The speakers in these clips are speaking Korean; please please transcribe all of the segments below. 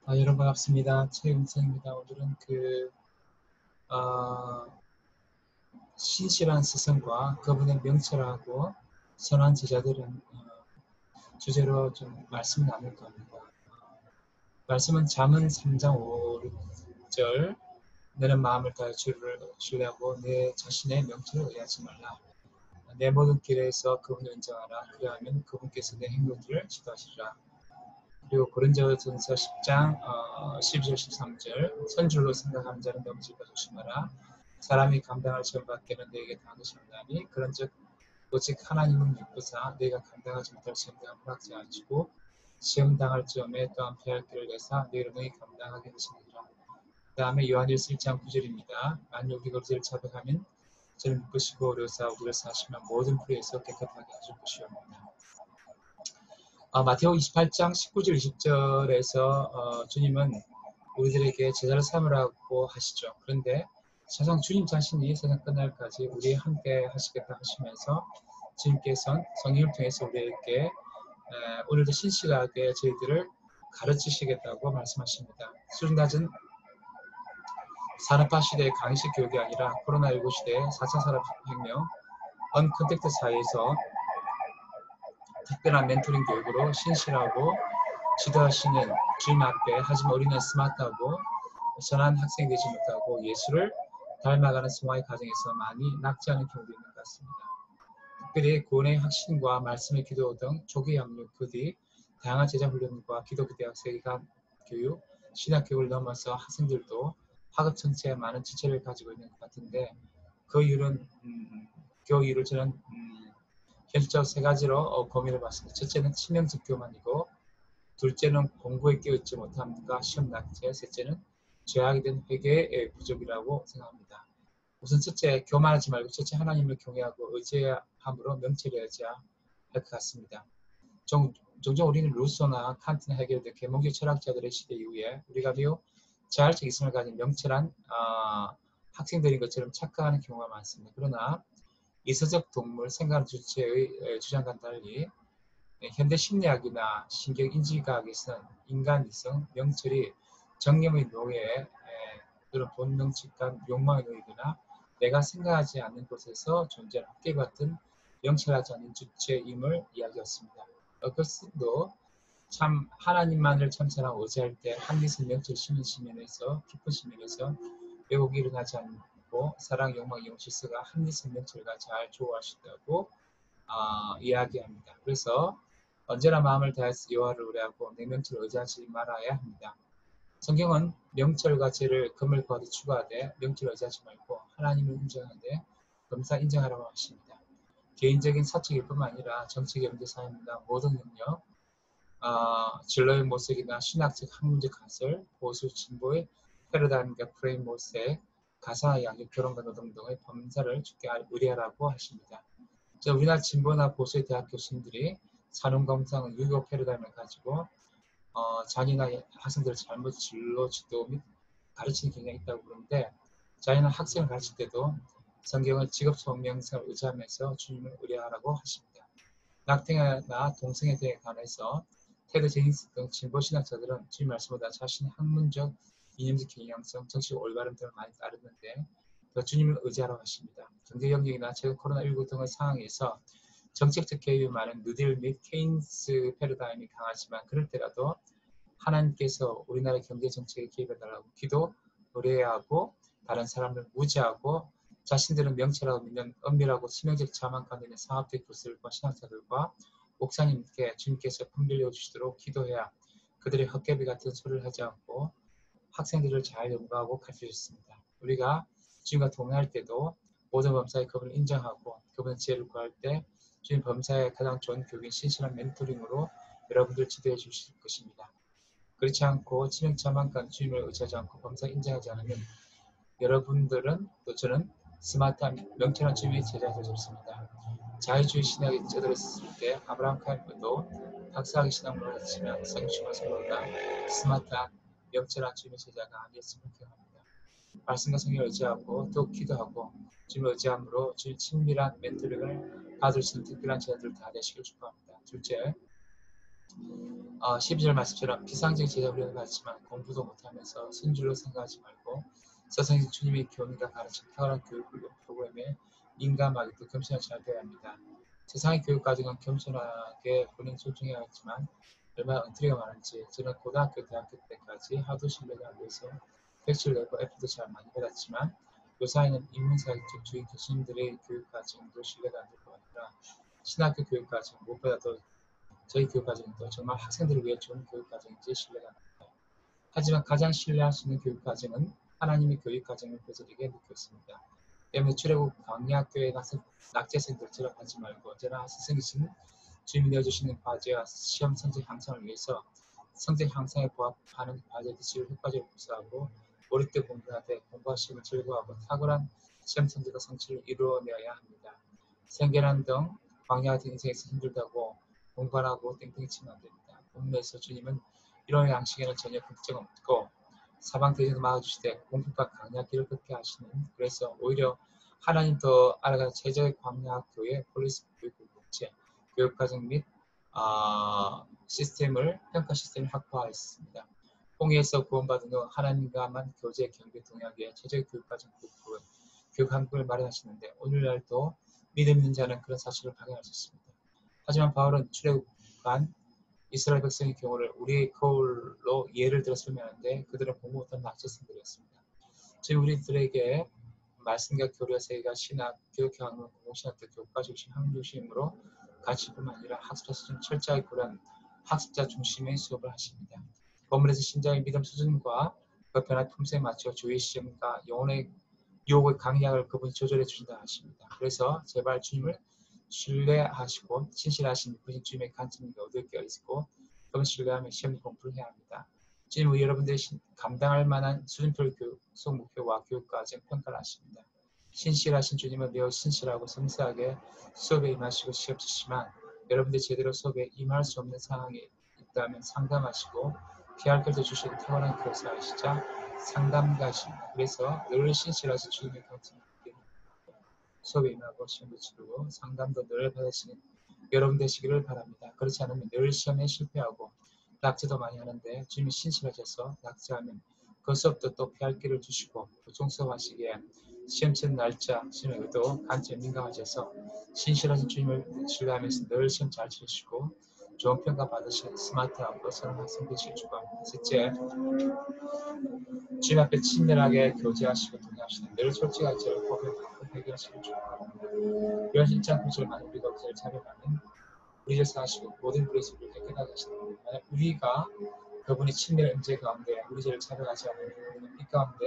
여러분 반갑습니다. 최은성입니다. 오늘은 어, 신실한 스승과 그분의 명철하고 선한 제자들은 주제로 좀 말씀 나눌 겁니다. 말씀은 잠언 3장 5절 너는 마음을 다해 주를 신뢰하고 내 자신의 명철을 의하지 말라. 내 모든 길에서 그분을 인정하라. 그리하면 그분께서 내 행동들을 지도하시리라. 그리고 고린도전서 10장 12절 13절 선줄로 생각하는 자는 넘어질까 조심하라. 사람이 감당할 시험 밖에는 너에게 당한 것이 없나니 그런즉 오직 하나님은 믿고사 너희가 감당하지 못할 시험당함을 허락지 않으시고 시험당할 점에 또한 피할 길을 내사 너희를 능히 감당하게 되시니라. 그 다음에 요한일서 1장 9절입니다. 만일 우리가 그리스도를 자백하면 저를 믿으시고 어려사 우리를 사시면 모든 불의에서 깨끗하게 하실 것이옵니다. 마태오 28장 19절 20절에서 주님은 우리들에게 제자를 삼으라고 하시죠. 그런데 사실 주님 자신이 세상 끝날까지 우리 함께 하시겠다 하시면서 주님께서는 성령을 통해서 우리에게 오늘도 신실하게 저희들을 가르치시겠다고 말씀하십니다. 수준 낮은 산업화 시대의 강의식 교육이 아니라 코로나19 시대의 4차 산업혁명 언컨택트 사회에서 특별한 멘토링 교육으로 신실하고 지도하시는 주님 앞에 하지만 우리는 스마트하고 선한 학생이 되지 못하고 예수를 닮아가는 성화의 과정에서 많이 낙제하는 경우도 있는 것 같습니다. 특별히 구원의 확신과 말씀의 기도 등 조기 양육, 그 뒤 다양한 제자 훈련과 기독교 대학 세계관 교육, 신학 교육을 넘어서 학생들도 학업 전체에 많은 지체를 가지고 있는 것 같은데 그 이유를 저는 현실적으로 세 가지로 고민해 봤습니다. 첫째는 치명적 교만이고, 둘째는 공부에 끼어있지 못함과 시험 낙제, 셋째는 죄악이 된 회개의 부족이라고 생각합니다. 우선 첫째, 교만하지 말고 첫째 하나님을 경외하고 의지함으로 명철이 어야지야 할 것 같습니다. 종종 우리는 루소나 칸트나 해겔 등 계몽주의 철학자들의 시대 이후에 우리가 매우 자활적 이성을 가진 명철한 학생들인 것처럼 착각하는 경우가 많습니다. 그러나 이서적 동물 생각 주체의 주장과는 달리 현대 심리학이나 신경인지과학에서는 인간 이성, 명철이 정념의 노예, 또는 본능, 직감, 욕망의 노예거나 내가 생각하지 않는 곳에서 존재하는 헛개 같은 명철하지 않는 주체임을 이야기했습니다. 어거스틴도 참 하나님만을 참사랑 의지할 때 한리성 명철 시민에서 깊은 시민에서 왜곡이 일어나지 않고 사랑, 욕망, 영실서가 한리성 명철과 잘 조화하신다고 이야기합니다. 그래서 언제나 마음을 다해서 여호와를 의뢰하고 내 명철을 의지하지 말아야 합니다. 성경은 명철과 죄를 금을 구하듯 추구하되 명철을 의지하지 말고 하나님을 인정하되 범사 인정하라고 하십니다. 개인적인 사적일 뿐만 아니라 정치적 경제 사회입니다. 모든 영역, 진로의 모색이나 신학적 학문적 가설, 보수 진보의 패러다임과 프레임 모색, 가사 양육, 결혼과 노동 등의 범사를 주께 의뢰하라고 하십니다. 우리나라 진보나 보수의 대학 교수님들이 산업검상은 유교 패러다임을 가지고 자기나 학생들을 잘못 진로 지도 및 가르치는 경향이 있다고 그러는데 자기는 학생을 가르칠 때도 성경을 직업성명성을 의지하면서 주님을 의뢰하라고 하십니다. 낙태나 동성에 대해 관해서 테드 제니스 등 진보 신학자들은 주님 말씀보다 자신의 학문적, 이념적 경향성, 정치적 올바름 등을 많이 따르는데 더 주님을 의지하라고 하십니다. 경제 영역이나 최근 코로나19 등의 상황에서 정책적 개입이 많은 뉴딜 및 케인스 패러다임이 강하지만 그럴 때라도 하나님께서 우리나라 경제 정책에 개입해달라고 기도, 의뢰해야 하고 다른 사람을 무지하고 자신들은 명철하고 믿는 은밀하고 치명적 자만 가운데 있는 상업적 교수들과 신학자들과 목사님께 주님께서 품빌려 주시도록 기도해야 그들의 헛개비 같은 소리를 하지 않고 학생들을 잘 연구하고 가르치셨습니다. 우리가 주님과 동행할 때도 모든 범사의 그분을 인정하고 그분의 지혜를 구할 때 주님 범사의 가장 좋은 교육인 신실한 멘토링으로 여러분들 지도해 주실 것입니다. 그렇지 않고 치명자만간 주님을 의지하지 않고 범사 인정하지 않으면 여러분들은 또 저는 스마트한 명철한 주님의 제자가 될 수 없습니다. 자유주의 신학에 쩌들었을 때 아브라함 칼빈도 박사학위 신학문을 했지만 성취와 성로가 스마트한 명철한 주님의 제자가 아니었음을 기억합니다. 말씀과 성경을 의지하고 또 기도하고 주님을 의지함으로 주님 친밀한 멘토링을 받을 수 있는 특별한 제자들 다 되시길 축복합니다. 둘째, 12절 말씀처럼 비상적 제자 훈련을 받지만 공부도 못하면서 선줄로 생각하지 말고 서성이 주님의 교훈과 가르침 탁월한 교육 프로그램에 민감하게도 겸손히 잘 되어야 합니다. 세상의 교육 과정은 겸손하게 본인 존중해야 하지만 얼마나 엉터리가 많은지 저는 고등학교, 대학교 때까지 하도 신뢰를 위해서 백지를 내고 F도 잘 많이 받았지만 요사이는 인문사회적 주의 교수님들의 교육 과정도 신뢰가 안 될 것 같으라 신학교 교육 과정 무엇보다도 저희 교육 과정도 정말 학생들을 위해 좋은 교육 과정인지 신뢰가 됩니다. 하지만 가장 신뢰할 수 있는 교육 과정은 하나님의 교육 과정을 배설에게 느꼈습니다. 때문에 출애굽 광야교회 낙제생들처럼 하지 말고 언제나 스승이신 주님이 내어주시는 과제와 시험 성적 향상을 위해서 성적 향상에 부합하는 과제 디지를 효과적으로 구사하고 몰입돼 공부하되 공부와 시험을 즐거워하고 탁월한 시험 성적과 성취를 이루어내어야 합니다. 생계난 등 광야 같은 인생에서 힘들다고 공부하라고 땡땡이 치면 안 됩니다. 본문에서 주님은 이런 양식에는 전혀 걱정 없고 사방 대전도 막아주시되 공부과 강약기를 걷게 하시는 그래서 오히려 하나님 더 알아가는 최저의 광야교회 폴리스 교육체 교육과정 및 시스템을 평가 시스템을 확보하였습니다. 홍해에서 구원받은 후 하나님과만 교제 경계 동역의 최저의 교육과정 교육 한국을 마련하시는데 오늘날도 믿음 있는 자는 그런 사실을 발견할 수 있습니다. 하지만 바울은 출애굽한 이스라엘 백성의 경우를 우리의 거울로 예를 들어 설명하는데 그들은 공부 못한 낙제생들이었습니다. 즉 우리들에게 말씀과 교류 세계가 신학, 교육학문, 공공신학적 교과 중심, 학문 중심으로 가르치뿐만 아니라 학습자 수준 철저하게 고려한 학습자 중심의 수업을 하십니다. 본문에서 신자의 믿음 수준과 그 변화 품새에 맞춰 주의 시험과 영혼의 유혹의 강약을 그분이 조절해 주신다 하십니다. 그래서 제발 주님을 신뢰하시고 신실하신 이쁘신 주님의 관점을 얻을 게 있고 그분 신뢰하며 시험 공부를 해야 합니다. 주님은 여러분들이 감당할 만한 수준별 교육 목표와 교육과정 평가를 하십니다. 신실하신 주님은 매우 신실하고 섬세하게 수업에 임하시고 시험 치시지만 여러분들이 제대로 수업에 임할 수 없는 상황이 있다면 상담하시고 피할 것을 주시는 탁월한 교사이시자 상담가십니다. 그래서 늘 신실하신 주님의 관점을 수업에 임하고 시험도 치르고 상담도 늘 받으시는 여러분 되시기를 바랍니다. 그렇지 않으면 늘 시험에 실패하고 낙제도 많이 하는데 주님이 신실하셔서 낙제하면 그 수업도 또 피할 길을 주시고 보충 수업하시기에 시험 치는 날짜, 시험의 의도, 관점에 민감하셔서 신실하신 주님을 신뢰하면서 늘 시험 잘 치시고 좋은 평가 받으신 스마트하고 선한 학생 되시길 축복합니다. 셋째, 주님 앞에 친밀하게 교제하시고 동의하시는 늘 솔직하게 저를 해결하시길 축복합니다. 이런 신창 구절을 만약 우리가 그를 찾아가면 우리를 사하시고 모든 불의에서 우리를 깨끗하게 하시는 만약 우리가 그분의 친밀한 임재 가운데 우리 죄를 찾아가지 않으면 우리는 이 가운데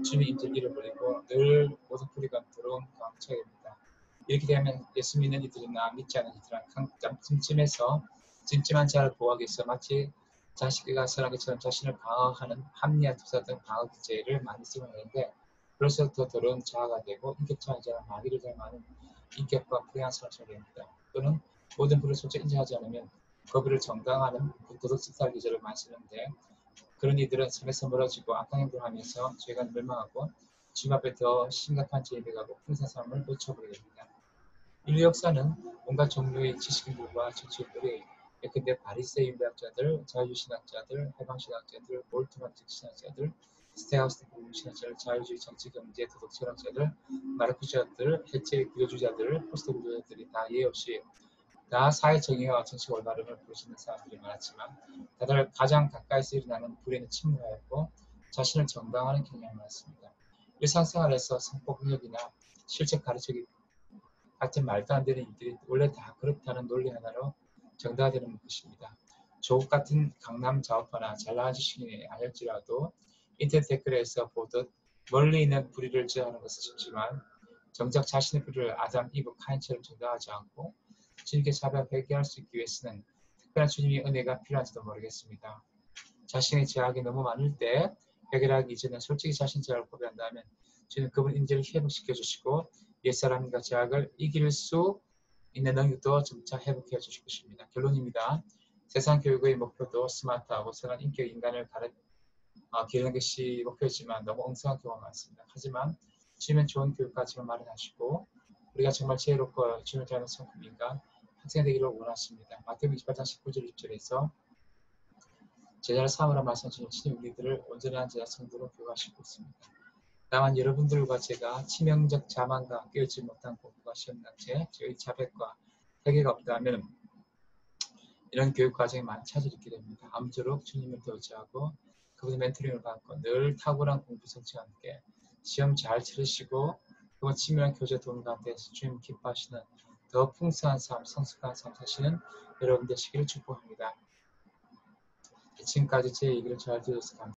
주님의 임재를 잃어버리고 늘 모든 불의가 들어온 가운데 처해 됩니다. 이렇게 되면 예수 믿는 이들이나 믿지 않는 이들은 찜찜해서 찜찜한 자를 보호하기 위해서 마치 자식과 선한 것처럼 자신을 방어하는 합리화 투사 등 방어 기제를 많이 쓰고 있는데 그래서 더 더러운 자아가 되고 인격자한 자는 마귀를 닮아하는 인격과 불행한 사람을 됩니다. 또는 모든 불을 솔직히 인정하지 않으면 그 불을 정당화하는 도덕 집사 기제를 많이 쓰는데 그런 이들은 삶에서 멀어지고 악한 행동을 하면서 죄가 멸망하고 주님 앞에 더 심각한 죄에 가고 풍성한 삶을 놓쳐버리게 됩니다. 인류 역사는 온갖 종류의 지식인들과 정치인들이 예컨대 바리새인 유대학자들, 자유신학자들, 해방신학자들, 몰트만틱 신학자들, 스테하우스 신학자들, 자유주의 정치, 경제, 도덕 철학자들, 마르크주자들, 해체 구조주의자들, 포스트 구조자들이 다 예의 없이 다 사회 정의와 정치 올바름을 부르시는 사람들이 많았지만 다들 가장 가까이서 일어나는 불의는 침묵하였고 자신을 정당화하는 경향이 많았습니다. 일상생활에서 성폭력이나 실제 가르치기 같은 말도 안 되는 일들이 원래 다 그렇다는 논리 하나로 정당화되는 것입니다. 조국 같은 강남 자업파나 잘나간 지식인이 아닐지라도 인터넷 댓글에서 보듯 멀리 있는 불의를 제어하는 것은 쉽지만 정작 자신의 불의를 아담, 이브, 카인처럼 정당하지 않고 주님께 자백 회개할 수 있기 위해서는 특별한 주님의 은혜가 필요한지도 모르겠습니다. 자신의 죄악이 너무 많을 때 해결하기 이전에 솔직히 자신 죄악을 고백한다면 주님 그분 인재를 회복시켜 주시고 옛사람과 죄악을 이길 수 있는 능력도 점차 회복해 주실 것입니다. 결론입니다. 세상 교육의 목표도 스마트하고 선한 인격 인간을 기르는 것이 목표이지만 너무 엉성한 경우가 많습니다. 하지만 주님은 좋은 교육까지만 마련하시고 우리가 정말 지혜롭고 주님을 닮은 성품인가 학생 되기를 원하십니다. 마태복음 28장 19절 20절에서 제자를 삼으라 말씀하신 주님 우리들을 온전한 제자 성도로 교육하시고 있습니다. 다만 여러분들과 제가 치명적 자만과 깨우지 못한 공부가 시험당체, 저희 자백과 회개가 없다면 이런 교육 과정에 많은 차질이 있게 됩니다. 아무쪼록 주님을 더 의지하고 그분의 멘토링을 받고 늘 탁월한 공부 성취와 함께 시험 잘 치르시고 그분 치밀한 교제 도움 가운데서 주님 기뻐하시는 더 풍성한 삶, 성숙한 삶 사시는 여러분 되시기를 축복합니다. 지금까지 제 얘기를 잘 들어주셔서 감사합니다.